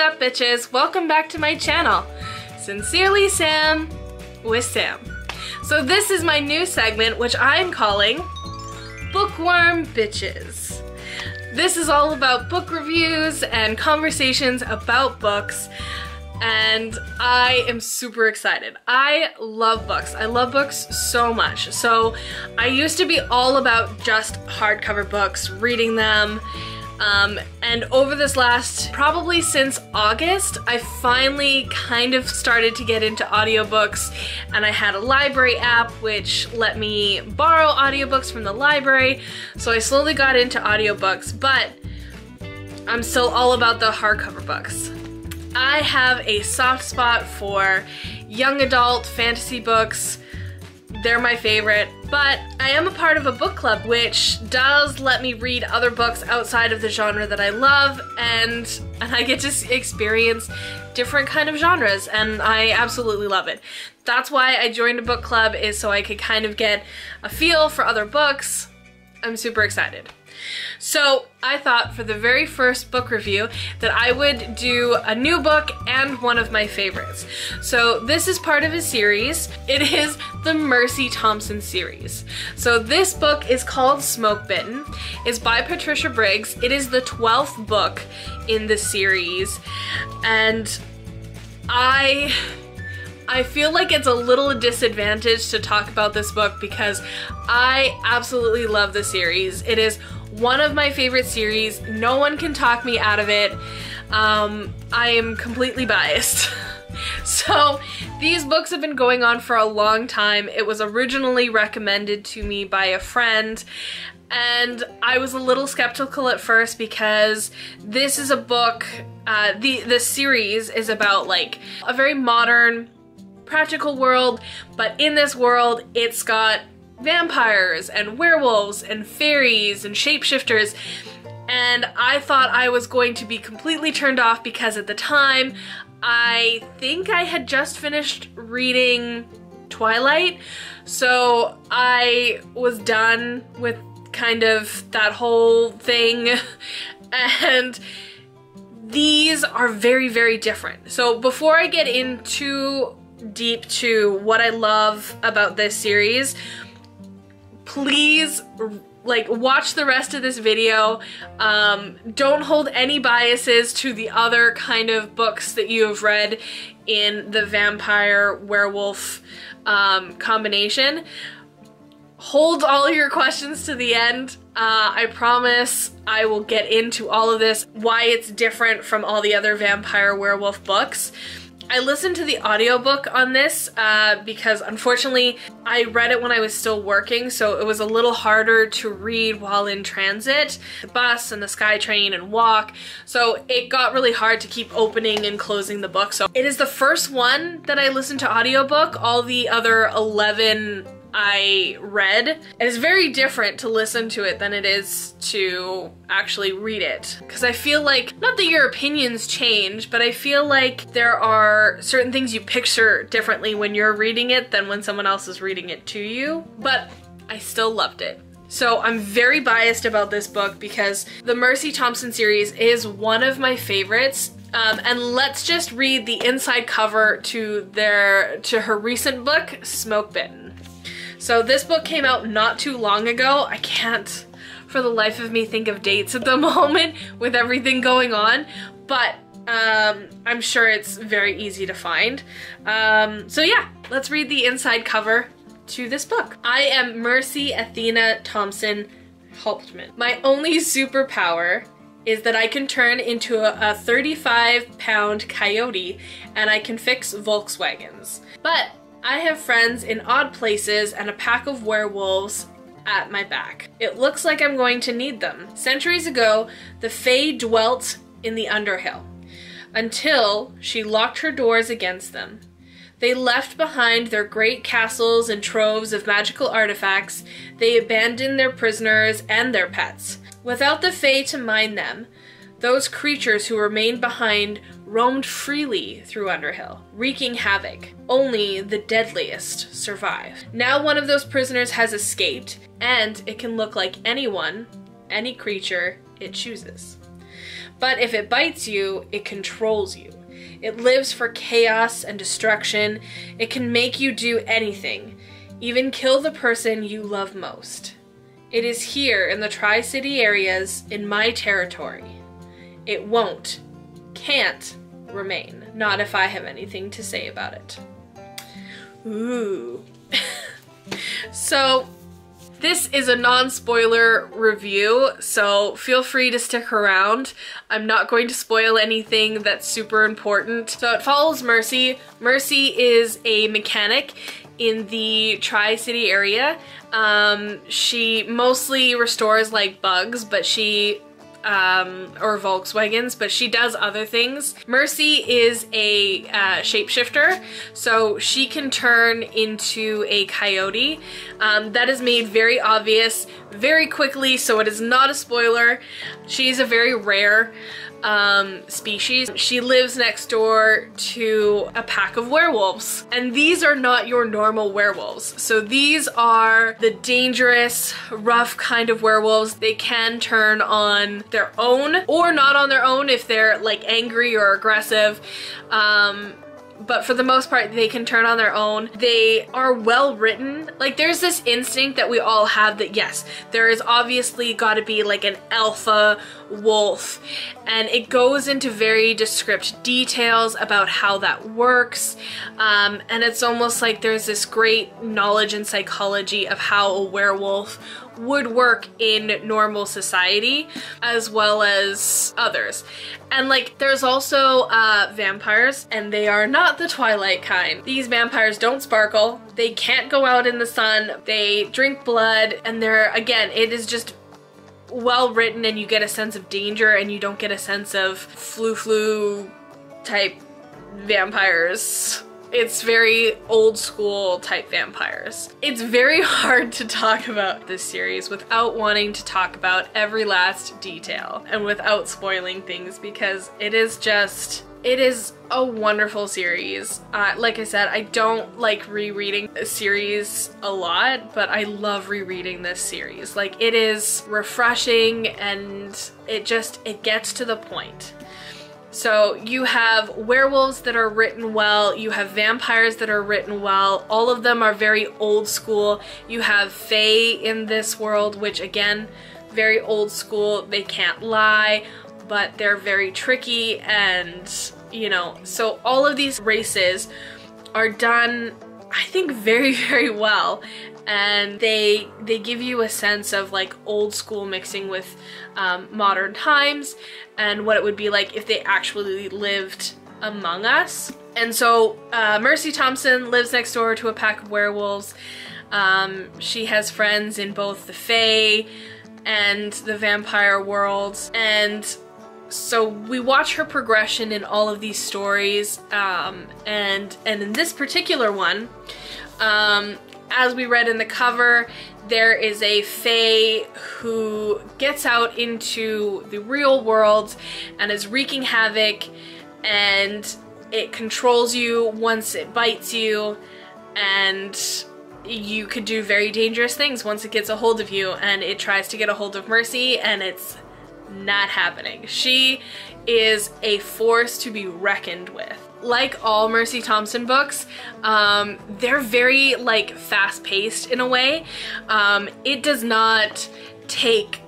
up, bitches? Welcome back to my channel. Sincerely, Sam with Sam. So this is my new segment, which I'm calling Bookworm Bitches. This is all about book reviews and conversations about books, and I am super excited. I love books. I love books so much. So I used to be all about just hardcover books, reading them, and over this last, probably since August, I finally kind of started to get into audiobooks, and I had a library app which let me borrow audiobooks from the library, so I slowly got into audiobooks, but I'm still all about the hardcover books. I have a soft spot for young adult fantasy books. They're my favorite, but I am a part of a book club which does let me read other books outside of the genre that I love, and I get to experience different kind of genres, and I absolutely love it. That's why I joined a book club, is so I could kind of get a feel for other books. I'm super excited. So I thought for the very first book review that I would do a new book and one of my favorites. So this is part of a series. It is the Mercy Thompson series. So this book is called Smoke Bitten. It's by Patricia Briggs. It is the 12th book in the series, and I feel like it's a little disadvantage to talk about this book because I absolutely love the series. It is one of my favorite series. No one can talk me out of it. I am completely biased. So these books have been going on for a long time. It was originally recommended to me by a friend, and I was a little skeptical at first because this is a book, the series is about like a very modern, practical world, but in this world it's got vampires and werewolves and fairies and shapeshifters, and I thought I was going to be completely turned off because at the time I think I had just finished reading Twilight, so I was done with kind of that whole thing, and these are very, very different. So before I get into deep to what I love about this series, please watch the rest of this video. Don't hold any biases to the other kind of books that you have read in the vampire werewolf combination. Hold all your questions to the end. I promise I will get into all of this, why it's different from all the other vampire werewolf books. I listened to the audiobook on this because unfortunately I read it when I was still working, so it was a little harder to read while in transit, the bus and the SkyTrain and walk, so it got really hard to keep opening and closing the book. So it is the first one that I listened to audiobook. All the other 11 I read. It is very different to listen to it than it is to actually read it, because I feel like, not that your opinions change, but I feel like there are certain things you picture differently when you're reading it than when someone else is reading it to you, but I still loved it. So I'm very biased about this book because the Mercy Thompson series is one of my favorites. And let's just read the inside cover to her recent book, Smoke Bitten. So this book came out not too long ago. I can't for the life of me think of dates at the moment with everything going on, but I'm sure it's very easy to find. So yeah, let's read the inside cover to this book. I am Mercy Athena Thompson Hauptman. My only superpower is that I can turn into a 35-pound coyote and I can fix Volkswagens. But I have friends in odd places and a pack of werewolves at my back. It looks like I'm going to need them. Centuries ago, the Fae dwelt in the Underhill, until she locked her doors against them. They left behind their great castles and troves of magical artifacts. They abandoned their prisoners and their pets. Without the Fae to mind them, those creatures who remained behind roamed freely through Underhill, wreaking havoc. Only the deadliest survive. Now one of those prisoners has escaped, and it can look like anyone, any creature it chooses. But if it bites you, it controls you. It lives for chaos and destruction. It can make you do anything, even kill the person you love most. It is here in the Tri-City areas in my territory. It won't, can't remain. Not if I have anything to say about it. Ooh. So, this is a non-spoiler review, so feel free to stick around. I'm not going to spoil anything that's super important. So it follows Mercy. Mercy is a mechanic in the Tri-City area. She mostly restores like bugs, but she or Volkswagens, but she does other things. Mercy is a shapeshifter, so she can turn into a coyote. That is made very obvious very quickly, so it is not a spoiler. She's a very rare species. She lives next door to a pack of werewolves, and these are not your normal werewolves. So these are the dangerous, rough kind of werewolves. They can turn on their own or not on their own if they're like angry or aggressive. But for the most part, they can turn on their own. They are well written. Like, there's this instinct that we all have that, yes, there is obviously got to be like an alpha wolf, and it goes into very descriptive details about how that works. And it's almost like there's this great knowledge and psychology of how a werewolf would work in normal society as well as others. And like, there's also vampires, and they are not the Twilight kind. These vampires don't sparkle, they can't go out in the sun, they drink blood, and they're, again, it is just well written, and you get a sense of danger, and you don't get a sense of flu type vampires. It's very old school type vampires. It's very hard to talk about this series without wanting to talk about every last detail and without spoiling things, because it is a wonderful series. Like I said, I don't like rereading a series a lot, but I love rereading this series. Like, it is refreshing, and it gets to the point. So you have werewolves that are written well, you have vampires that are written well, all of them are very old school. You have fae in this world, which again, very old school, they can't lie, but they're very tricky, and you know, so all of these races are done, I think, very, very well. And they give you a sense of like old school mixing with modern times and what it would be like if they actually lived among us. And so Mercy Thompson lives next door to a pack of werewolves. She has friends in both the fae and the vampire worlds, and so we watch her progression in all of these stories, and in this particular one, as we read in the cover, there is a fae who gets out into the real world and is wreaking havoc, and it controls you once it bites you, and you could do very dangerous things once it gets a hold of you, and it tries to get a hold of Mercy, and it's not happening. She is a force to be reckoned with. Like all Mercy Thompson books, they're very like fast-paced in a way. It does not take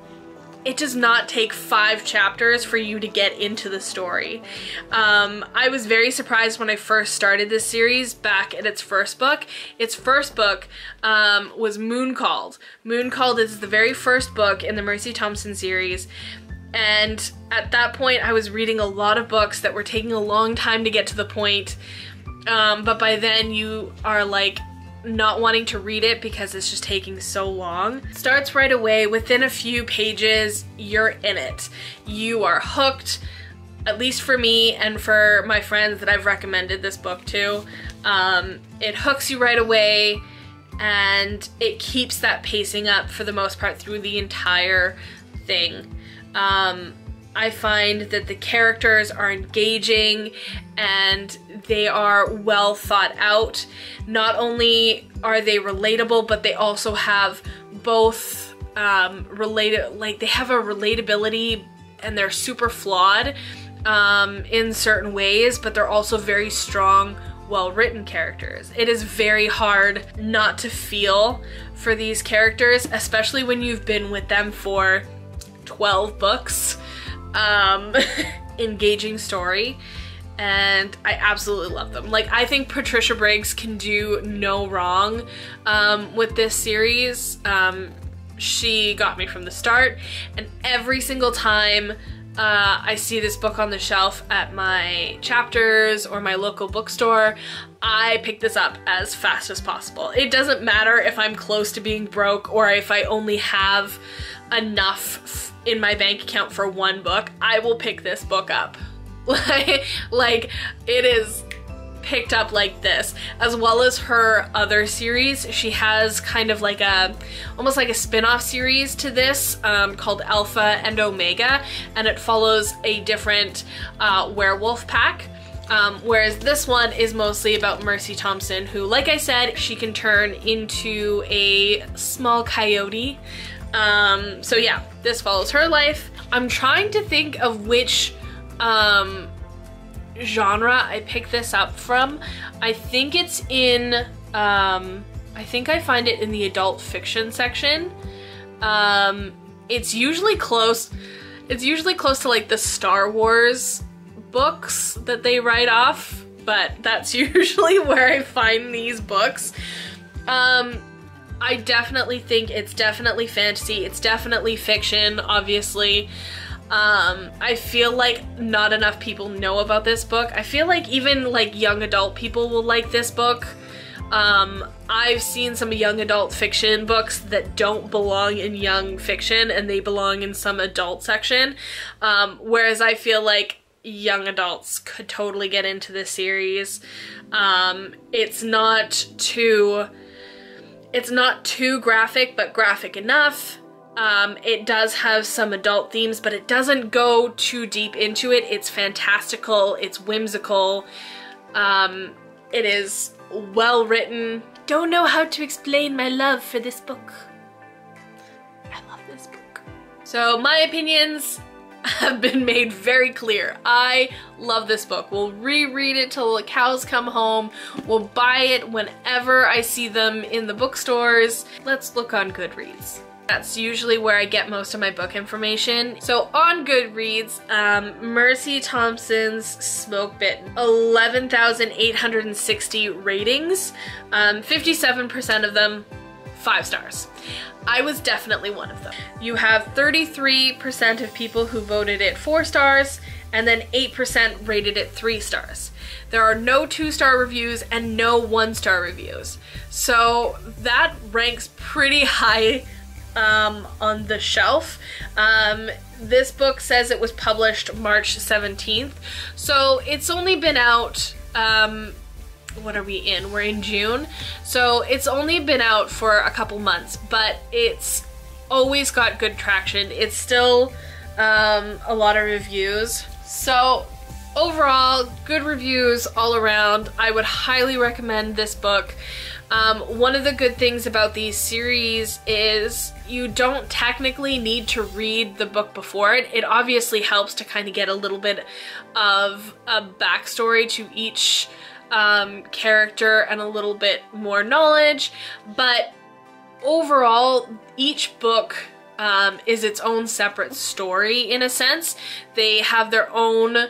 5 chapters for you to get into the story. I was very surprised when I first started this series back at its first book. Its first book was Mooncalled. Mooncalled is the very first book in the Mercy Thompson series. And at that point, I was reading a lot of books that were taking a long time to get to the point, but by then you are like not wanting to read it because it's just taking so long. Starts right away. Within a few pages, you're in it. You are hooked, at least for me and for my friends that I've recommended this book to. It hooks you right away, and it keeps that pacing up for the most part through the entire thing. I find that the characters are engaging and they are well thought out. Not only are they relatable, but they also have both they have a relatability and they're super flawed in certain ways, but they're also very strong, well-written characters. It is very hard not to feel for these characters, especially when you've been with them for 12 books. Engaging story, and I absolutely love them. Like, I think Patricia Briggs can do no wrong with this series. She got me from the start, and every single time I see this book on the shelf at my chapters or my local bookstore, I pick this up as fast as possible. It doesn't matter if I'm close to being broke or if I only have enough in my bank account for one book. I will pick this book up. Like, it is picked up like this, as well as her other series. She has kind of like almost like a spin-off series to this called Alpha and Omega, and it follows a different werewolf pack. Whereas this one is mostly about Mercy Thompson, who, like I said, she can turn into a small coyote. So yeah, this follows her life. I'm trying to think of which genre I picked this up from. I think it's in, I think I find it in the adult fiction section. It's usually close to like the Star Wars books that they write off, but that's usually where I find these books. I definitely think it's definitely fantasy, it's definitely fiction, obviously. I feel like not enough people know about this book. I feel like even like young adult people will like this book. I've seen some young adult fiction books that don't belong in young fiction and they belong in some adult section. Whereas I feel like young adults could totally get into this series. It's not too graphic, but graphic enough. It does have some adult themes, but it doesn't go too deep into it. It's fantastical, it's whimsical, it is well written. Don't know how to explain my love for this book. I love this book. So my opinions have been made very clear. I love this book. We'll reread it till the cows come home. We'll buy it whenever I see them in the bookstores. Let's look on Goodreads. That's usually where I get most of my book information. So on Goodreads, Mercy Thompson's Smoke Bitten, 11,860 ratings, 57% of them 5 stars. I was definitely one of them. You have 33% of people who voted it 4 stars, and then 8% rated it 3 stars. There are no 2-star reviews and no 1-star reviews. So that ranks pretty high on the shelf. This book says it was published March 17th, so it's only been out, what are we in? We're in June. So it's only been out for a couple months, but it's always got good traction. It's still a lot of reviews. So overall, good reviews all around. I would highly recommend this book. One of the good things about these series is you don't technically need to read the book before it. It obviously helps to kind of get a little bit of a backstory to each character and a little bit more knowledge, but overall each book is its own separate story in a sense. They have their own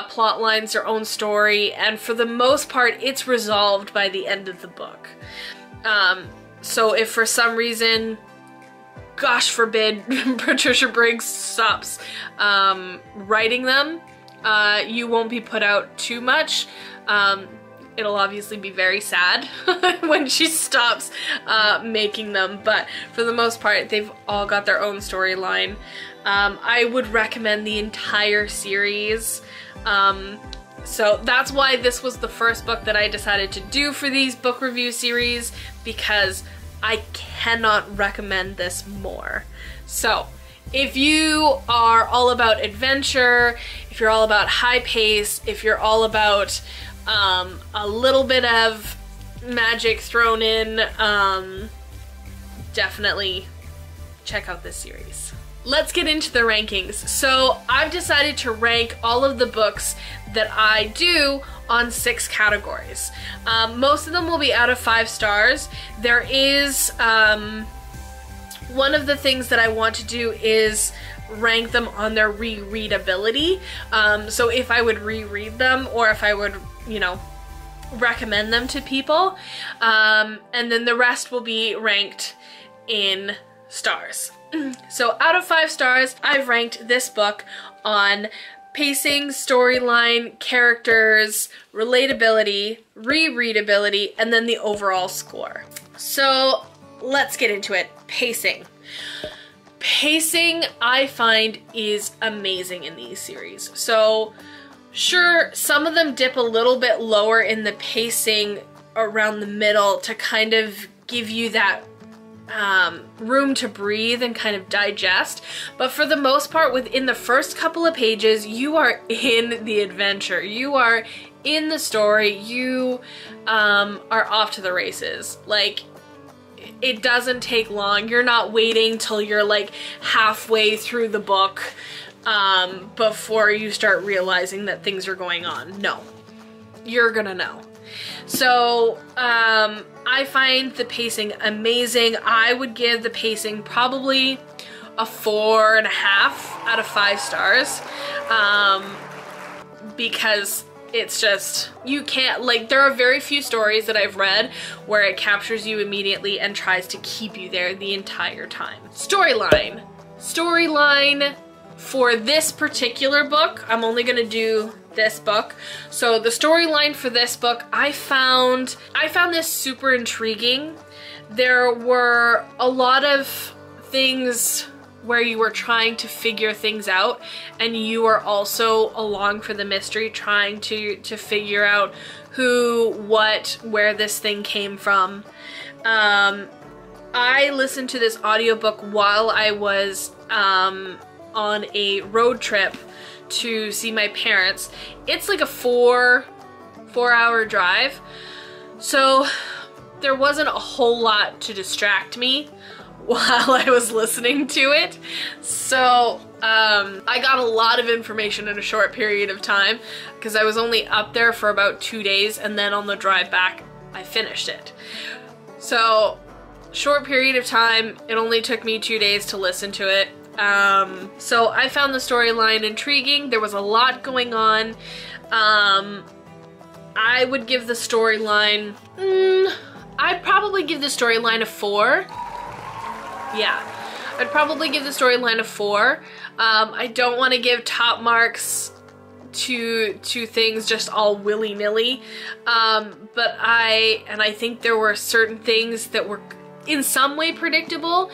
plot lines, their own story, and for the most part it's resolved by the end of the book. So if for some reason, gosh forbid, Patricia Briggs stops writing them, you won't be put out too much. It'll obviously be very sad when she stops making them, but for the most part they've all got their own storyline. I would recommend the entire series. So that's why this was the first book that I decided to do for these book review series, because I cannot recommend this more. So if you are all about adventure, if you're all about high pace, if you're all about a little bit of magic thrown in, definitely check out this series. let's get into the rankings. So I've decided to rank all of the books that I do on 6 categories. Most of them will be out of 5 stars. There is, one of the things that I want to do is rank them on their rereadability. So if I would reread them, or if I would, you know, recommend them to people. And then the rest will be ranked in stars. So out of 5 stars, I've ranked this book on pacing, storyline, characters, relatability, rereadability, and then the overall score. So let's get into it. Pacing. Pacing, I find, is amazing in these series. So sure, some of them dip a little bit lower in the pacing around the middle to kind of give you that room to breathe and kind of digest, but for the most part, within the first couple of pages, you are in the adventure, you are in the story, you are off to the races. Like, it doesn't take long. You're not waiting till you're like halfway through the book before you start realizing that things are going on. No, you're gonna know. So I find the pacing amazing. I would give the pacing probably a 4.5 out of 5 stars, because it's just, you can't, like, there are very few stories that I've read where it captures you immediately and tries to keep you there the entire time. Storyline. Storyline for this particular book, I'm only gonna do this book. So the storyline for this book, I found this super intriguing. There were a lot of things where you were trying to figure things out, and you are also along for the mystery, trying to figure out who, what, where this thing came from. I listened to this audiobook while I was on a road trip to see my parents. It's like a 4-hour drive, so there wasn't a whole lot to distract me while I was listening to it. So I got a lot of information in a short period of time because I was only up there for about 2 days, and then on the drive back I finished it. So short period of time, it only took me 2 days to listen to it. So I found the storyline intriguing. There was a lot going on. I would give the storyline, I'd probably give the storyline a 4. Yeah, I'd probably give the storyline a 4. I don't want to give top marks to things just all willy-nilly, but I think there were certain things that were in some way predictable,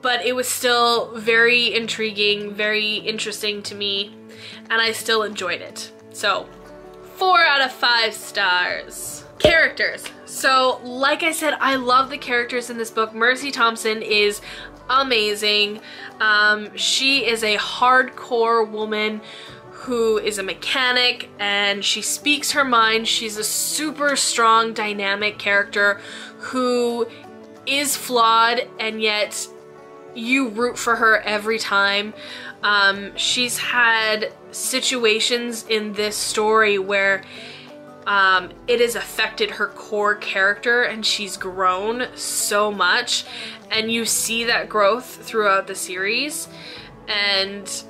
but it was still very intriguing, very interesting to me, and I still enjoyed it. So 4 out of 5 stars. Characters. So like I said, I love the characters in this book. Mercy Thompson is amazing. She is a hardcore woman who is a mechanic, and she speaks her mind. She's a super strong, dynamic character who is flawed, and yet you root for her every time. She's had situations in this story where it has affected her core character, and she's grown so much, and you see that growth throughout the series, and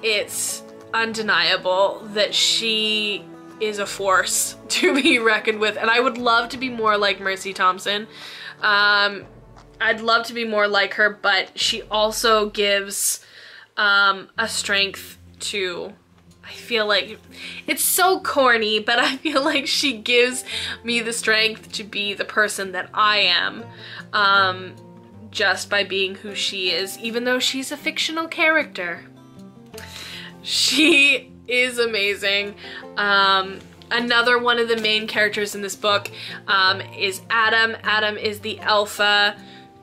it's undeniable that she is a force to be reckoned with. And I would love to be more like Mercy Thompson. I'd love to be more like her, but she also gives a strength to, I feel like, it's so corny, but I feel like she gives me the strength to be the person that I am, just by being who she is, even though she's a fictional character. She is amazing. Another one of the main characters in this book is Adam. Adam is the alpha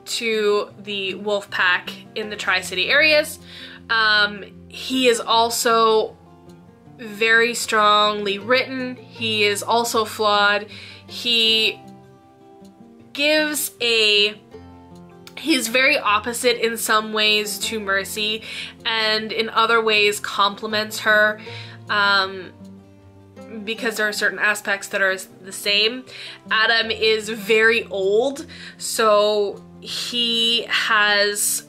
to the wolf pack in the Tri-City areas. He is also very strongly written. He is also flawed. He gives a He's very opposite in some ways to Mercy, and in other ways complements her, because there are certain aspects that are the same. Adam is very old, so he has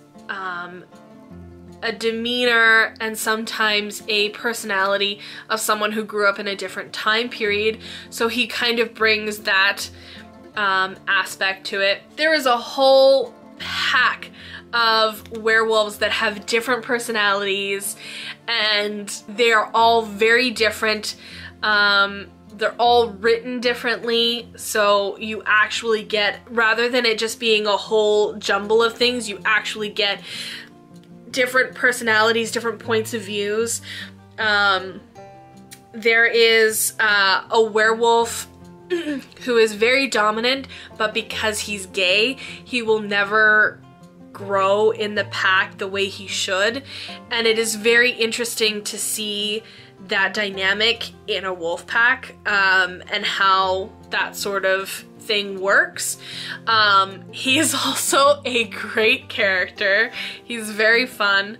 a demeanor and sometimes a personality of someone who grew up in a different time period, so he kind of brings that aspect to it. There is a whole pack of werewolves that have different personalities, and they are all very different. They're all written differently, so you actually get, rather than it just being a whole jumble of things, you actually get different personalities, different points of views. There is a werewolf who is very dominant, but because he's gay, he will never grow in the pack the way he should, and it is very interesting to see that dynamic in a wolf pack, and how that sort of thing works. He is also a great character. He's very fun.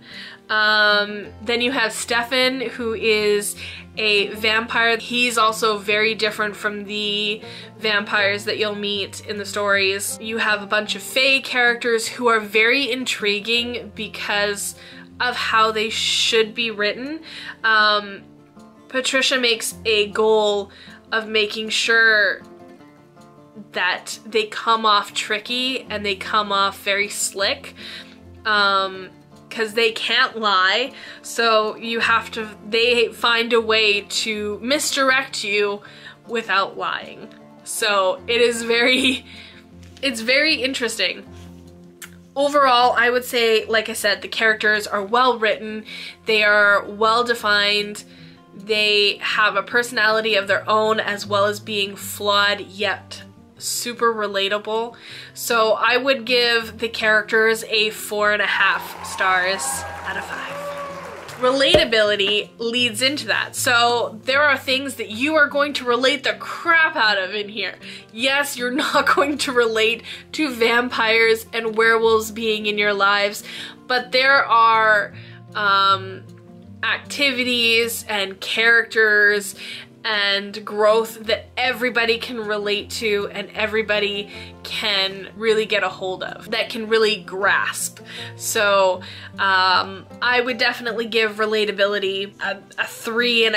Then you have Stefan, who is a vampire. He's also very different from the vampires that you'll meet in the stories. You have a bunch of fae characters who are very intriguing because of how they should be written. Patricia makes a goal of making sure that they come off tricky and they come off very slick, because they can't lie, so you have to, they find a way to misdirect you without lying. So it is it's very interesting. Overall, I would say, like I said, the characters are well written, they are well defined, they have a personality of their own as well as being flawed yet super relatable. So I would give the characters a 4.5 stars out of 5. Relatability leads into that. So there are things that you are going to relate the crap out of in here. Yes, you're not going to relate to vampires and werewolves being in your lives, but there are activities and characters and growth that everybody can relate to and everybody can really get a hold of, that can really grasp. So I would definitely give relatability a 3.5.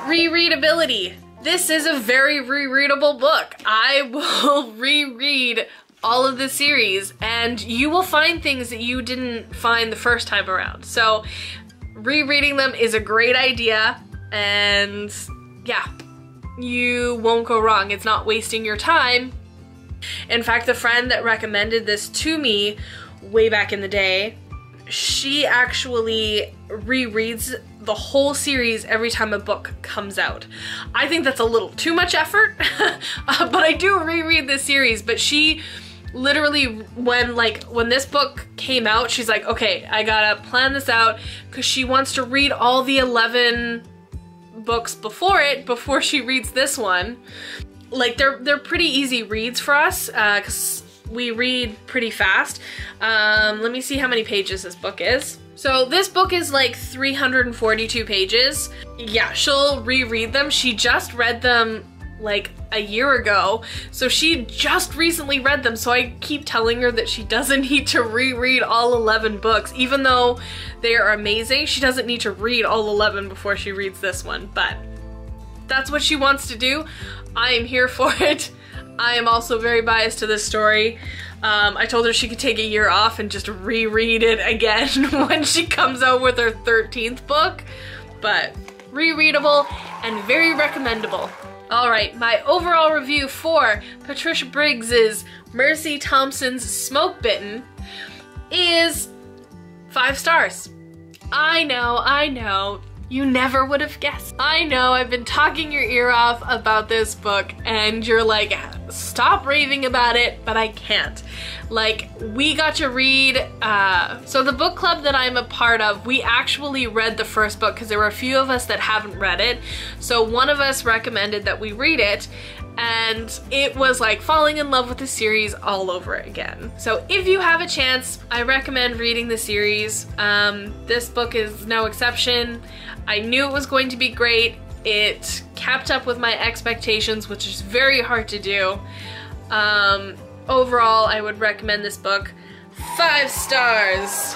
Rereadability. This is a very rereadable book. I will reread all of the series and you will find things that you didn't find the first time around. So rereading them is a great idea. And yeah, you won't go wrong. It's not wasting your time. In fact, the friend that recommended this to me way back in the day, she actually rereads the whole series every time a book comes out. I think that's a little too much effort, but I do reread this series. But she literally, when this book came out, she's like, okay, I gotta plan this out, because she wants to read all the 11 books before she reads this one. Like, they're pretty easy reads for us, because we read pretty fast. Let me see how many pages this book is. So this book is like 342 pages. Yeah, she'll reread them. She just read them like a year ago, so she just recently read them, so I keep telling her that she doesn't need to reread all 11 books. Even though they are amazing, she doesn't need to read all 11 before she reads this one, but that's what she wants to do. I am here for it. I am also very biased to this story. I told her she could take a year off and just reread it again when she comes out with her 13th book, but rereadable and very recommendable. Alright, my overall review for Patricia Briggs's Mercy Thompson's Smoke Bitten is 5 stars. I know, you never would have guessed. I know, I've been talking your ear off about this book and you're like, stop raving about it, but I can't. Like, we got to read, so the book club that I'm a part of, we actually read the first book because there were a few of us that haven't read it. So one of us recommended that we read it, and it was like falling in love with the series all over again. So if you have a chance, I recommend reading the series. This book is no exception. I knew it was going to be great. It kept up with my expectations, which is very hard to do. Overall, I would recommend this book 5 stars.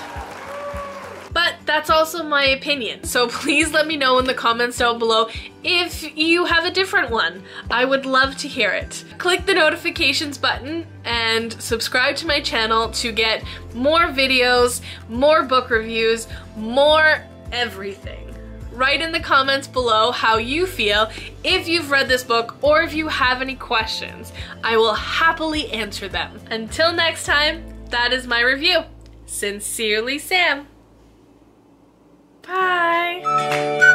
But that's also my opinion, so please let me know in the comments down below if you have a different one. I would love to hear it. Click the notifications button and subscribe to my channel to get more videos, more book reviews, more everything. Write in the comments below how you feel, if you've read this book, or if you have any questions. I will happily answer them. Until next time, that is my review. Sincerely, Sam. Bye.